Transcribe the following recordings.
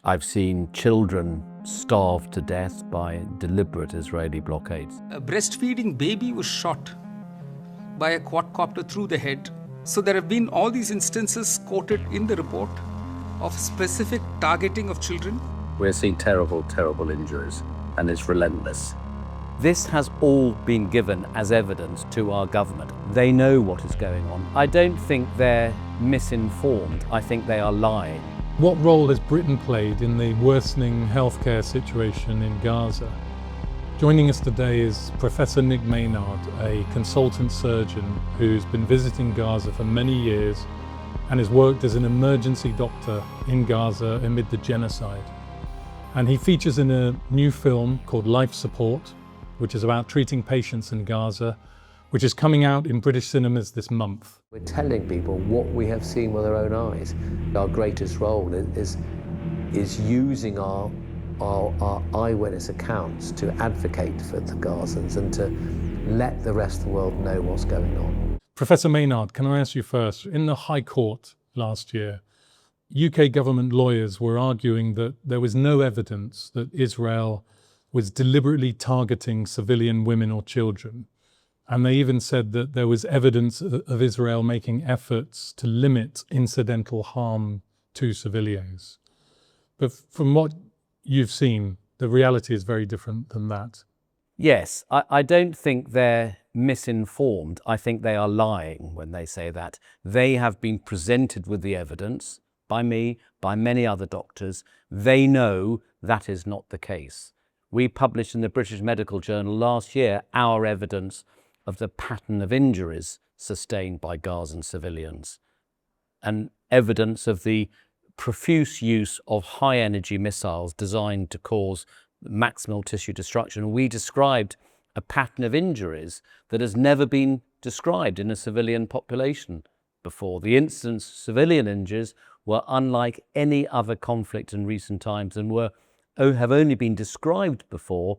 I've seen children starved to death by deliberate Israeli blockades. A breastfeeding baby was shot by a quadcopter through the head. So there have been all these instances quoted in the report of specific targeting of children. We're seeing terrible, terrible injuries, and it's relentless. This has all been given as evidence to our government. They know what is going on. I don't think they're misinformed. I think they are lying. What role has Britain played in the worsening healthcare situation in Gaza? Joining us today is Professor Nick Maynard, a consultant surgeon who's been visiting Gaza for many years and has worked as an emergency doctor in Gaza amid the genocide. And he features in a new film called Life Support, which is about treating patients in Gaza, which is coming out in British cinemas this month. We're telling people what we have seen with our own eyes. Our greatest role is using our eyewitness accounts to advocate for the Gazans and to let the rest of the world know what's going on. Professor Maynard, can I ask you first, in the High Court last year, UK government lawyers were arguing that there was no evidence that Israel was deliberately targeting civilian women or children. And they even said that there was evidence of Israel making efforts to limit incidental harm to civilians. But from what you've seen, the reality is very different than that. Yes, I don't think they're misinformed. I think they are lying when they say that. They have been presented with the evidence by me, by many other doctors. They know that is not the case. We published in the British Medical Journal last year our evidence of the pattern of injuries sustained by Gazan civilians and evidence of the profuse use of high-energy missiles designed to cause maximal tissue destruction. We described a pattern of injuries that has never been described in a civilian population before. The incidence of civilian injuries were unlike any other conflict in recent times and have only been described before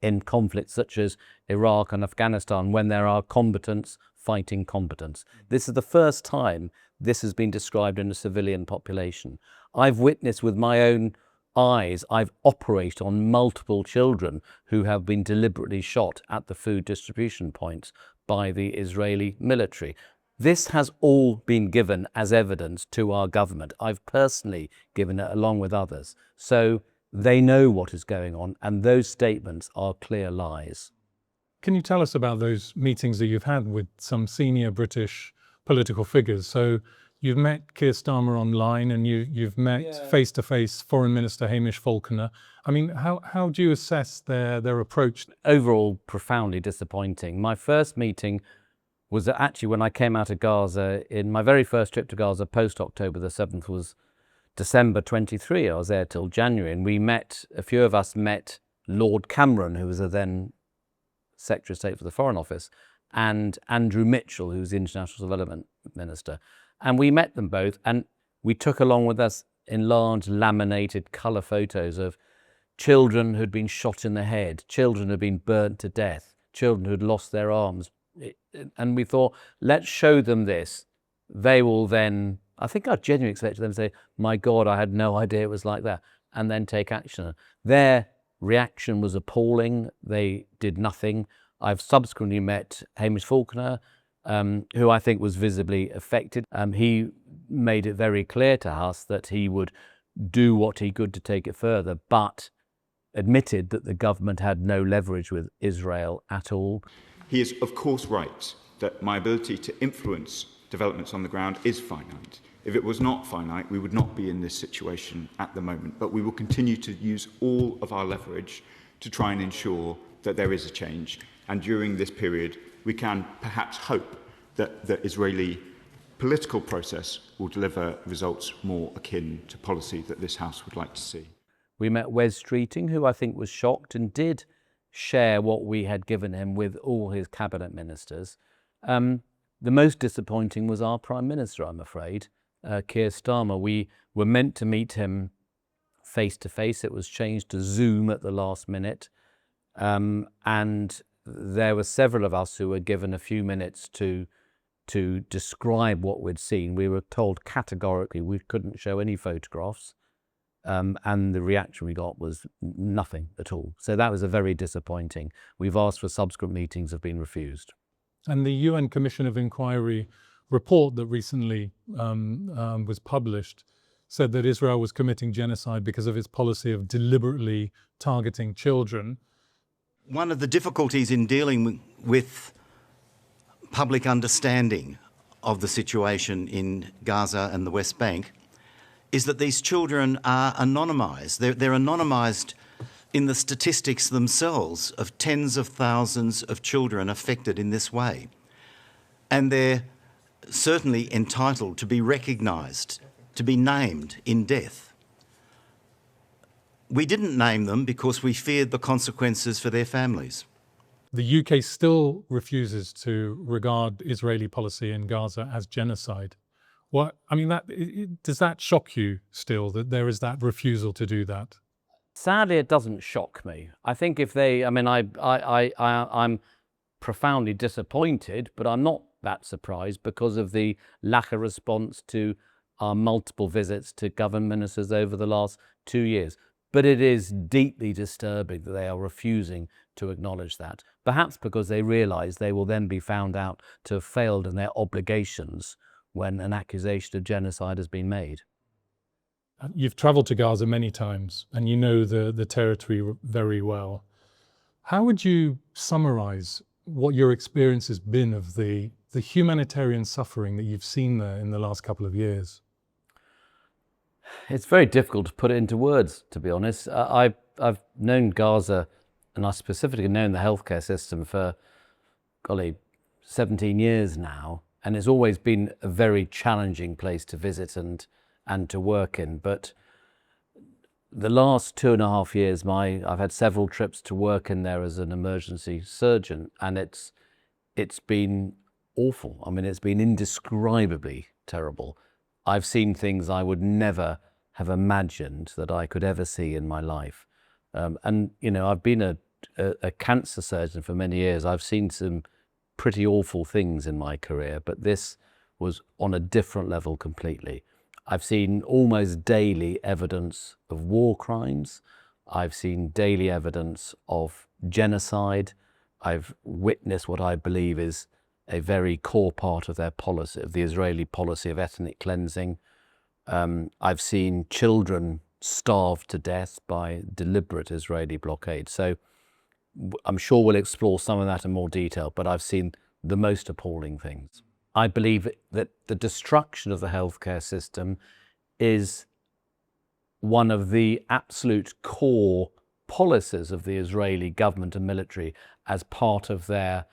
in conflicts such as Iraq and Afghanistan, when there are combatants fighting combatants. This is the first time this has been described in a civilian population. I've witnessed with my own eyes, I've operated on multiple children who have been deliberately shot at the food distribution points by the Israeli military. This has all been given as evidence to our government. I've personally given it along with others. So they know what is going on, and those statements are clear lies. Can you tell us about those meetings that you've had with some senior British political figures? So you've met Keir Starmer online and you've met face-to-face Foreign Minister Hamish Falconer. I mean, how do you assess their approach? Overall, profoundly disappointing. My first meeting was actually when I came out of Gaza. In my very first trip to Gaza post-October the 7th was December 23. I was there till January, and a few of us met Lord Cameron, who was a then Secretary of State for the Foreign Office, and Andrew Mitchell, who was the International Development Minister. And we met them both, and we took along with us enlarged laminated colour photos of children who'd been shot in the head, children who'd been burnt to death, children who'd lost their arms. And we thought, let's show them this. They will then, I think I genuinely expected them to say, my God, I had no idea it was like that, and then take action. Their reaction was appalling. They did nothing. I've subsequently met Hamish Falconer, who I think was visibly affected. He made it very clear to us that he would do what he could to take it further, but admitted that the government had no leverage with Israel at all. He is, of course, right that my ability to influence developments on the ground is finite. If it was not finite, we would not be in this situation at the moment. But we will continue to use all of our leverage to try and ensure that there is a change. And during this period, we can perhaps hope that the Israeli political process will deliver results more akin to policy that this House would like to see. We met Wes Streeting, who I think was shocked and did share what we had given him with all his cabinet ministers. The most disappointing was our Prime Minister, I'm afraid, Keir Starmer. We were meant to meet him face to face. It was changed to Zoom at the last minute. And there were several of us who were given a few minutes to describe what we'd seen. We were told categorically we couldn't show any photographs. And the reaction we got was nothing at all. So that was a very disappointing. We've asked for subsequent meetings, have been refused. And the UN Commission of Inquiry report that recently was published said that Israel was committing genocide because of its policy of deliberately targeting children. One of the difficulties in dealing with public understanding of the situation in Gaza and the West Bank is that these children are anonymised. They're anonymised in the statistics themselves of tens of thousands of children affected in this way. And they're certainly entitled to be recognised, to be named in death. We didn't name them because we feared the consequences for their families. The UK still refuses to regard Israeli policy in Gaza as genocide. Does that shock you still, that there is that refusal to do that? Sadly, it doesn't shock me. I think if they, I'm profoundly disappointed, but I'm not that surprised because of the lack of response to our multiple visits to government ministers over the last 2 years. But it is deeply disturbing that they are refusing to acknowledge that, perhaps because they realise they will then be found out to have failed in their obligations when an accusation of genocide has been made. You've travelled to Gaza many times and you know the territory very well. How would you summarise what your experience has been of the humanitarian suffering that you've seen there in the last couple of years? It's very difficult to put it into words, to be honest. I've known Gaza, and I've specifically known the healthcare system for, 17 years now, and it's always been a very challenging place to visit and to work in. But the last 2.5 years, I've had several trips to work in there as an emergency surgeon, and it's been awful. I mean, it's been indescribably terrible. I've seen things I would never have imagined that I could ever see in my life. And, I've been a cancer surgeon for many years. I've seen some pretty awful things in my career, but this was on a different level completely. I've seen almost daily evidence of war crimes. I've seen daily evidence of genocide. I've witnessed what I believe is a very core part of their policy, of the Israeli policy of ethnic cleansing. I've seen children starved to death by deliberate Israeli blockade. So I'm sure we'll explore some of that in more detail, but I've seen the most appalling things. I believe that the destruction of the healthcare system is one of the absolute core policies of the Israeli government and military as part of their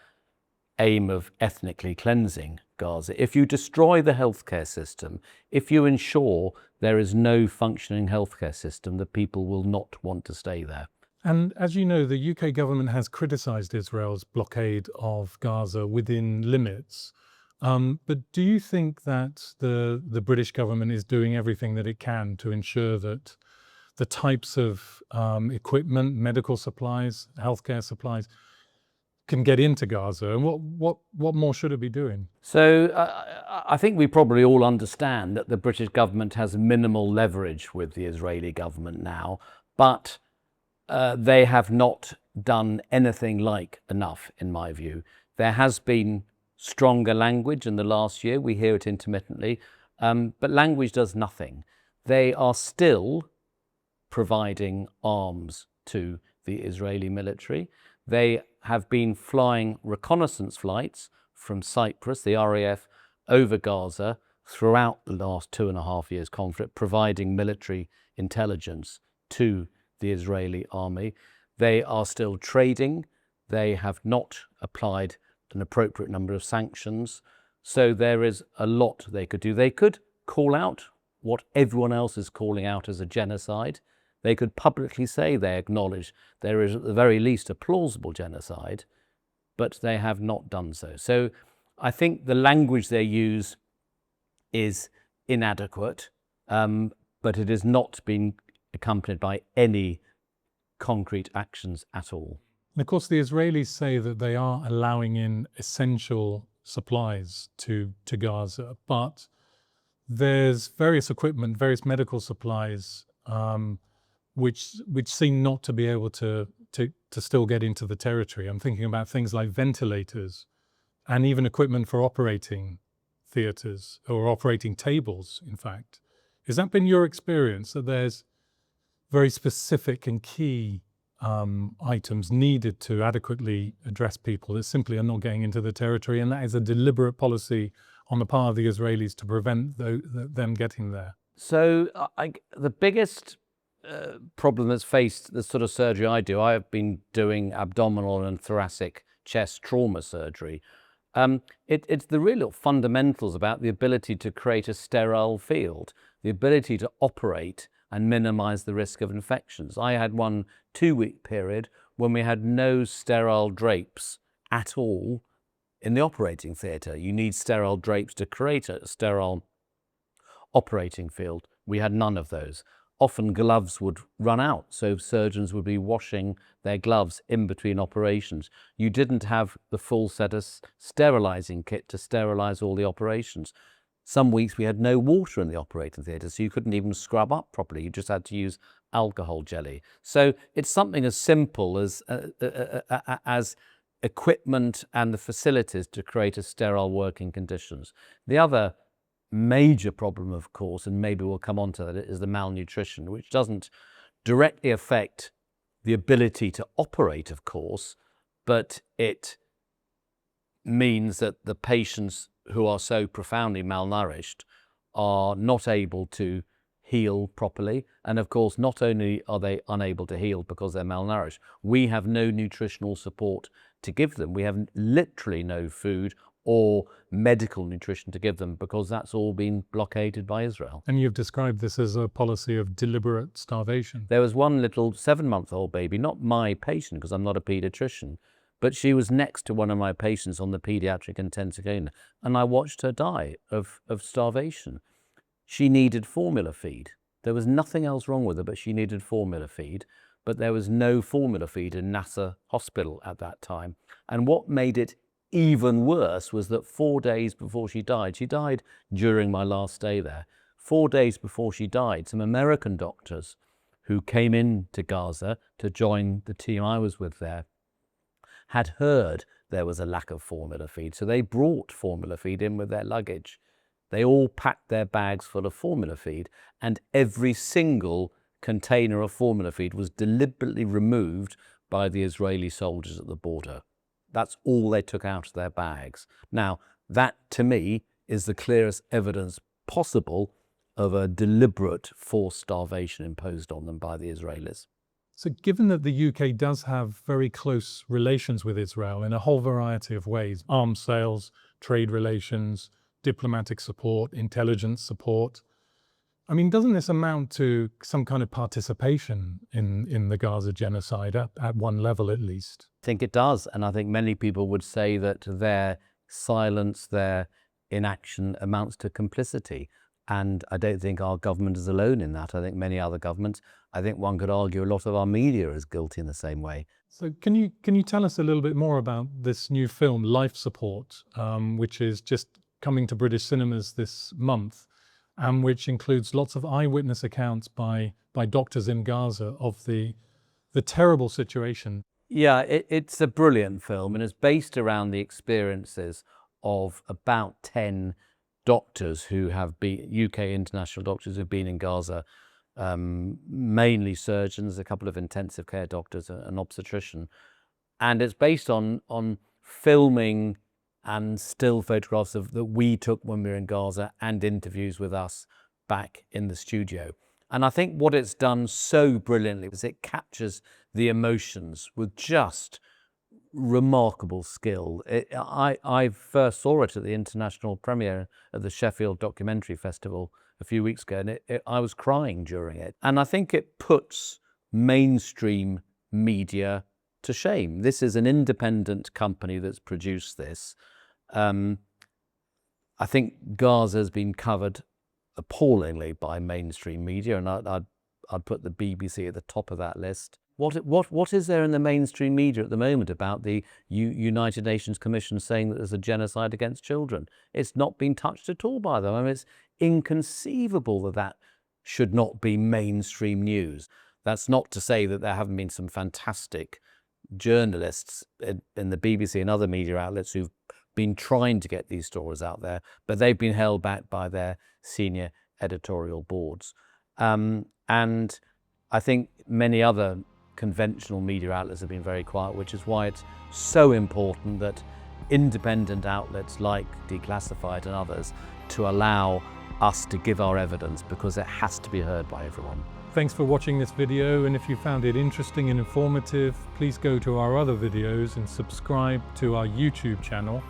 aim of ethnically cleansing Gaza. If you destroy the healthcare system, if you ensure there is no functioning healthcare system, the people will not want to stay there. And as you know, the UK government has criticised Israel's blockade of Gaza within limits. But do you think that the British government is doing everything that it can to ensure that the types of equipment, medical supplies, healthcare supplies can get into Gaza? And what more should it be doing? So I think we probably all understand that the British government has minimal leverage with the Israeli government now, but they have not done anything like enough, in my view. There has been stronger language in the last year. We hear it intermittently, but language does nothing. They are still providing arms to the Israeli military. They have been flying reconnaissance flights from Cyprus, the RAF, over Gaza throughout the last 2.5 years conflict, providing military intelligence to the Israeli army. They are still trading. They have not applied an appropriate number of sanctions. So there is a lot they could do. They could call out what everyone else is calling out as a genocide. They could publicly say they acknowledge there is at the very least a plausible genocide, but they have not done so. So I think the language they use is inadequate, but it has not been accompanied by any concrete actions at all. And of course, the Israelis say that they are allowing in essential supplies to Gaza, but there's various equipment, various medical supplies which seem not to be able to still get into the territory. I'm thinking about things like ventilators and even equipment for operating theatres or operating tables, in fact. Has that been your experience, that there's very specific and key items needed to adequately address people that simply are not getting into the territory, and that is a deliberate policy on the part of the Israelis to prevent them getting there? So the biggest problem that's faced the sort of surgery I do, I have been doing abdominal and thoracic chest trauma surgery. It's the real fundamentals about the ability to create a sterile field, the ability to operate and minimize the risk of infections. I had 1 2-week period when we had no sterile drapes at all in the operating theatre. You need sterile drapes to create a sterile operating field. We had none of those. Often gloves would run out, so surgeons would be washing their gloves in between operations. You didn't have the full set of sterilizing kit to sterilize all the operations. Some weeks we had no water in the operating theatre, so you couldn't even scrub up properly. You just had to use alcohol jelly. So it's something as simple as equipment and the facilities to create a sterile working conditions. The other major problem, of course, and maybe we'll come on to that, is the malnutrition, which doesn't directly affect the ability to operate, of course, but it means that the patients who are so profoundly malnourished are not able to heal properly. And of course, not only are they unable to heal because they're malnourished, we have no nutritional support to give them. We have literally no food or medical nutrition to give them because that's all been blockaded by Israel. And you've described this as a policy of deliberate starvation. There was one little 7-month-old baby, not my patient because I'm not a paediatrician, but she was next to one of my patients on the paediatric intensive unit, and I watched her die of starvation. She needed formula feed. There was nothing else wrong with her, but she needed formula feed. But there was no formula feed in Nasser Hospital at that time. And what made it even worse was that 4 days before she died during my last stay there, 4 days before she died, some American doctors who came in to Gaza to join the team I was with there had heard there was a lack of formula feed. So they brought formula feed in with their luggage. They all packed their bags full of formula feed, and every single container of formula feed was deliberately removed by the Israeli soldiers at the border. That's all they took out of their bags. Now, that to me is the clearest evidence possible of a deliberate forced starvation imposed on them by the Israelis. So given that the UK does have very close relations with Israel in a whole variety of ways, arms sales, trade relations, diplomatic support, intelligence support, I mean, doesn't this amount to some kind of participation in the Gaza genocide at one level at least? I think it does, and I think many people would say that their silence, their inaction amounts to complicity. And I don't think our government is alone in that. I think many other governments, I think one could argue a lot of our media is guilty in the same way. So can you tell us a little bit more about this new film, Life Support, which is just coming to British cinemas this month, and which includes lots of eyewitness accounts by doctors in Gaza of the terrible situation? Yeah, it's a brilliant film, and it's based around the experiences of about 10 doctors who have been, UK international doctors who've been in Gaza, mainly surgeons, a couple of intensive care doctors, an obstetrician. And it's based on filming and still photographs that we took when we were in Gaza and interviews with us back in the studio. And I think what it's done so brilliantly is it captures the emotions with just remarkable skill. I first saw it at the international premiere at the Sheffield Documentary Festival a few weeks ago, and I was crying during it. And I think it puts mainstream media to shame. This is an independent company that's produced this. I think Gaza has been covered appallingly by mainstream media, and I'd put the BBC at the top of that list. What is there in the mainstream media at the moment about the United Nations Commission saying that there's a genocide against children? It's not been touched at all by them. I mean, it's inconceivable that should not be mainstream news. That's not to say that there haven't been some fantastic journalists in the BBC and other media outlets who've been trying to get these stories out there, but they've been held back by their senior editorial boards. And I think many other conventional media outlets have been very quiet, which is why it's so important that independent outlets like Declassified and others to allow us to give our evidence, because it has to be heard by everyone. Thanks for watching this video, and if you found it interesting and informative, please go to our other videos and subscribe to our YouTube channel.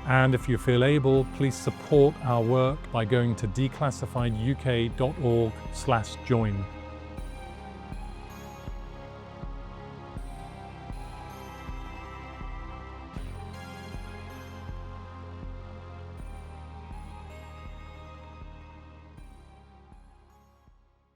And if you feel able, please support our work by going to declassifieduk.org/join.